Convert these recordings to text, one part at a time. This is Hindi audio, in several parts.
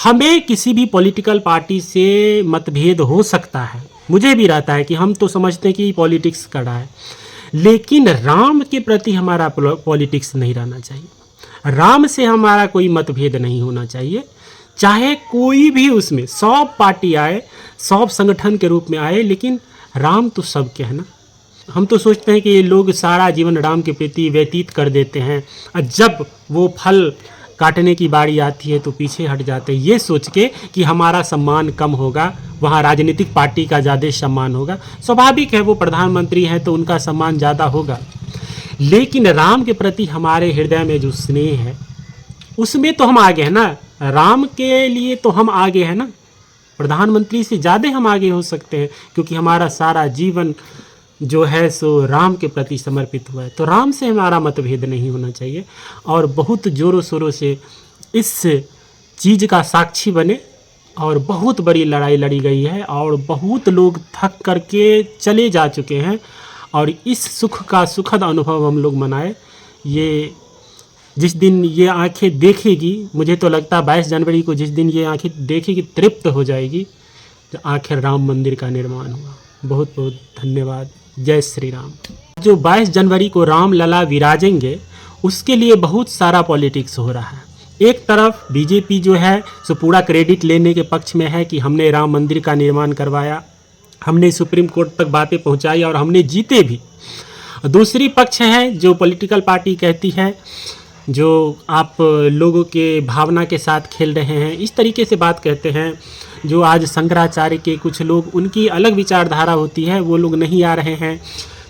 हमें किसी भी पॉलिटिकल पार्टी से मतभेद हो सकता है, मुझे भी रहता है कि हम तो समझते हैं कि पॉलिटिक्स कर रहा है, लेकिन राम के प्रति हमारा पॉलिटिक्स नहीं रहना चाहिए। राम से हमारा कोई मतभेद नहीं होना चाहिए, चाहे कोई भी उसमें 100 पार्टी आए, 100 संगठन के रूप में आए, लेकिन राम तो सबके है ना। हम तो सोचते हैं कि ये लोग सारा जीवन राम के प्रति व्यतीत कर देते हैं और जब वो फल काटने की बारी आती है तो पीछे हट जाते हैं, ये सोच के कि हमारा सम्मान कम होगा, वहाँ राजनीतिक पार्टी का ज़्यादा सम्मान होगा। स्वाभाविक है, वो प्रधानमंत्री हैं तो उनका सम्मान ज़्यादा होगा, लेकिन राम के प्रति हमारे हृदय में जो स्नेह है उसमें तो हम आगे हैं ना। राम के लिए तो हम आगे हैं ना, प्रधानमंत्री से ज़्यादा हम आगे हो सकते हैं, क्योंकि हमारा सारा जीवन जो है सो राम के प्रति समर्पित हुआ है। तो राम से हमारा मतभेद नहीं होना चाहिए और बहुत ज़ोरों शोरों से इस चीज़ का साक्षी बने। और बहुत बड़ी लड़ाई लड़ी गई है और बहुत लोग थक करके चले जा चुके हैं और इस सुख का सुखद अनुभव हम लोग मनाए। ये जिस दिन ये आंखें देखेगी, मुझे तो लगता है 22 जनवरी को जिस दिन ये आंखें देखेगी तृप्त हो जाएगी, तो आखिर राम मंदिर का निर्माण हुआ। बहुत बहुत धन्यवाद। जय श्री राम। जो 22 जनवरी को राम लला विराजेंगे उसके लिए बहुत सारा पॉलिटिक्स हो रहा है। एक तरफ बीजेपी जो है सो पूरा क्रेडिट लेने के पक्ष में है कि हमने राम मंदिर का निर्माण करवाया, हमने सुप्रीम कोर्ट तक बातें पहुंचाई और हमने जीते भी। दूसरी पक्ष है जो पॉलिटिकल पार्टी कहती है जो आप लोगों के भावना के साथ खेल रहे हैं, इस तरीके से बात कहते हैं। जो आज शंकराचार्य के कुछ लोग, उनकी अलग विचारधारा होती है, वो लोग नहीं आ रहे हैं,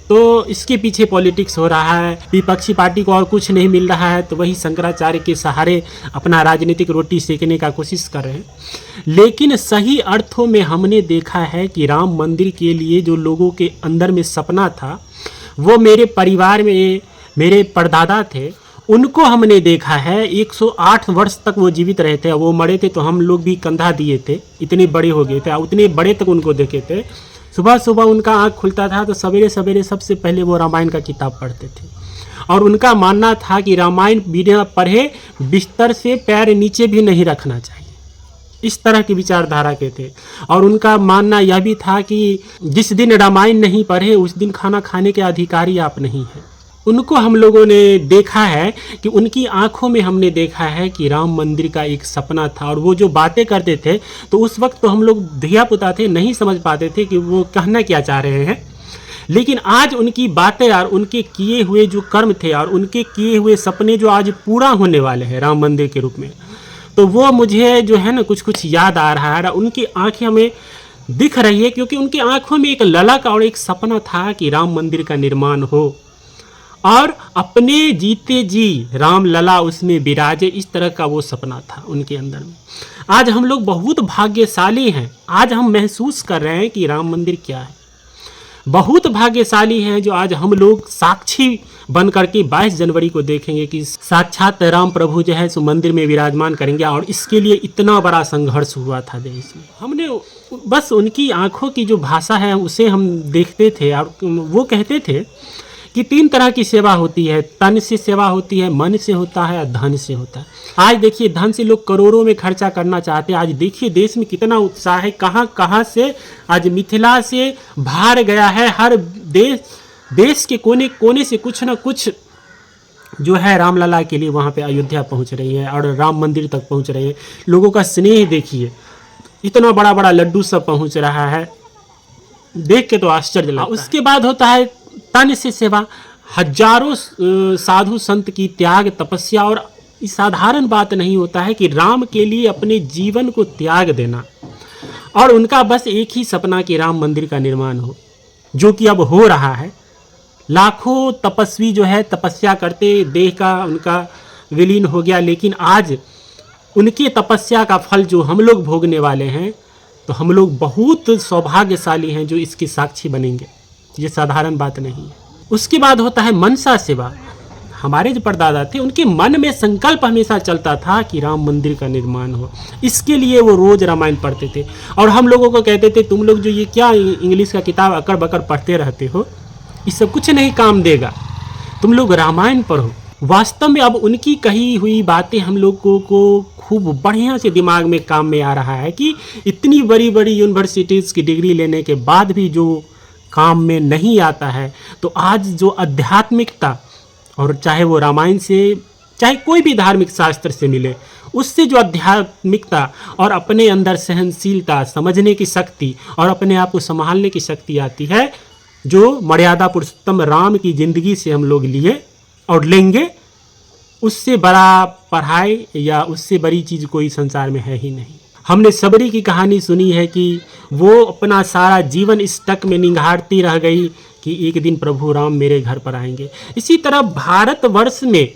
तो इसके पीछे पॉलिटिक्स हो रहा है। विपक्षी पार्टी को और कुछ नहीं मिल रहा है तो वही शंकराचार्य के सहारे अपना राजनीतिक रोटी सेकने का कोशिश कर रहे हैं। लेकिन सही अर्थों में हमने देखा है कि राम मंदिर के लिए जो लोगों के अंदर में सपना था, वो मेरे परिवार में मेरे परदादा थे, उनको हमने देखा है। 108 वर्ष तक वो जीवित रहे थे, वो मरे थे तो हम लोग भी कंधा दिए थे, इतने बड़े हो गए थे, उतने बड़े तक उनको देखे थे। सुबह सुबह उनका आँख खुलता था तो सवेरे सवेरे सबसे पहले वो रामायण का किताब पढ़ते थे और उनका मानना था कि रामायण बिना पढ़े बिस्तर से पैर नीचे भी नहीं रखना चाहिए। इस तरह की विचारधारा के थे और उनका मानना यह भी था कि जिस दिन रामायण नहीं पढ़े उस दिन खाना खाने के अधिकारी आप नहीं हैं। उनको हम लोगों ने देखा है कि उनकी आंखों में हमने देखा है कि राम मंदिर का एक सपना था और वो जो बातें करते थे तो उस वक्त तो हम लोग धिया पुता थे, नहीं समझ पाते थे कि वो कहना क्या चाह रहे हैं। लेकिन आज उनकी बातें और उनके किए हुए जो कर्म थे और उनके किए हुए सपने जो आज पूरा होने वाले हैं राम मंदिर के रूप में, तो वो मुझे जो है ना कुछ कुछ याद आ रहा है। उनकी आँखें हमें दिख रही है क्योंकि उनकी आँखों में एक ललक और एक सपना था कि राम मंदिर का निर्माण हो और अपने जीते जी राम लला उसमें विराजे, इस तरह का वो सपना था उनके अंदर में। आज हम लोग बहुत भाग्यशाली हैं, आज हम महसूस कर रहे हैं कि राम मंदिर क्या है। बहुत भाग्यशाली हैं जो आज हम लोग साक्षी बन करके 22 जनवरी को देखेंगे कि साक्षात राम प्रभु जो है सो मंदिर में विराजमान करेंगे और इसके लिए इतना बड़ा संघर्ष हुआ था देश में। हमने बस उनकी आंखों की जो भाषा है उसे हम देखते थे और वो कहते थे कि 3 तरह की सेवा होती है, तन से सेवा होती है, मन से होता है और धन से होता है। आज देखिए धन से लोग करोड़ों में खर्चा करना चाहते हैं। आज देखिए देश में कितना उत्साह है, कहाँ कहाँ से आज मिथिला से बाहर गया है, हर देश के कोने कोने से कुछ ना कुछ जो है रामलला के लिए वहाँ पे अयोध्या पहुँच रही है और राम मंदिर तक पहुँच रही है। लोगों का स्नेह देखिए, इतना बड़ा बड़ा लड्डू सब पहुँच रहा है, देख के तो आश्चर्य लगता है। उसके बाद होता है तन से सेवा, हजारों साधु संत की त्याग तपस्या, और साधारण बात नहीं होता है कि राम के लिए अपने जीवन को त्याग देना और उनका बस एक ही सपना कि राम मंदिर का निर्माण हो, जो कि अब हो रहा है। लाखों तपस्वी जो है तपस्या करते देह का उनका विलीन हो गया, लेकिन आज उनकी तपस्या का फल जो हम लोग भोगने वाले हैं, तो हम लोग बहुत सौभाग्यशाली हैं जो इसकी साक्षी बनेंगे। ये साधारण बात नहीं है। उसके बाद होता है मनसा सेवा। हमारे जो परदादा थे उनके मन में संकल्प हमेशा चलता था कि राम मंदिर का निर्माण हो, इसके लिए वो रोज रामायण पढ़ते थे और हम लोगों को कहते थे तुम लोग जो ये क्या इंग्लिश का किताब अकड़ बकड़ पढ़ते रहते हो, इससे कुछ नहीं काम देगा, तुम लोग रामायण पढ़ो। वास्तव में अब उनकी कही हुई बातें हम लोगों को खूब बढ़िया से दिमाग में काम में आ रहा है कि इतनी बड़ी बड़ी यूनिवर्सिटीज़ की डिग्री लेने के बाद भी जो काम में नहीं आता है, तो आज जो आध्यात्मिकता, और चाहे वो रामायण से चाहे कोई भी धार्मिक शास्त्र से मिले, उससे जो आध्यात्मिकता और अपने अंदर सहनशीलता, समझने की शक्ति और अपने आप को संभालने की शक्ति आती है, जो मर्यादा पुरुषोत्तम राम की ज़िंदगी से हम लोग लिए और लेंगे, उससे बड़ा पढ़ाई या उससे बड़ी चीज़ कोई संसार में है ही नहीं। हमने सबरी की कहानी सुनी है कि वो अपना सारा जीवन इस तक में निगारती रह गई कि एक दिन प्रभु राम मेरे घर पर आएंगे। इसी तरह भारतवर्ष में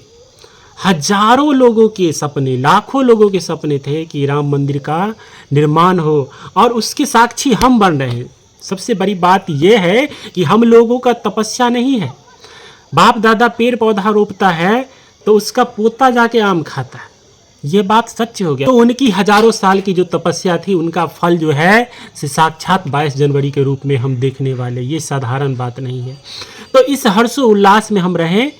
हजारों लोगों के सपने, लाखों लोगों के सपने थे कि राम मंदिर का निर्माण हो, और उसके साक्षी हम बन रहे हैं। सबसे बड़ी बात यह है कि हम लोगों का तपस्या नहीं है। बाप दादा पेड़ पौधा रोपता है तो उसका पोता जाके आम खाता है, ये बात सच हो गया। तो उनकी हजारों साल की जो तपस्या थी, उनका फल जो है से साक्षात 22 जनवरी के रूप में हम देखने वाले, ये साधारण बात नहीं है। तो इस हर्षो उल्लास में हम रहें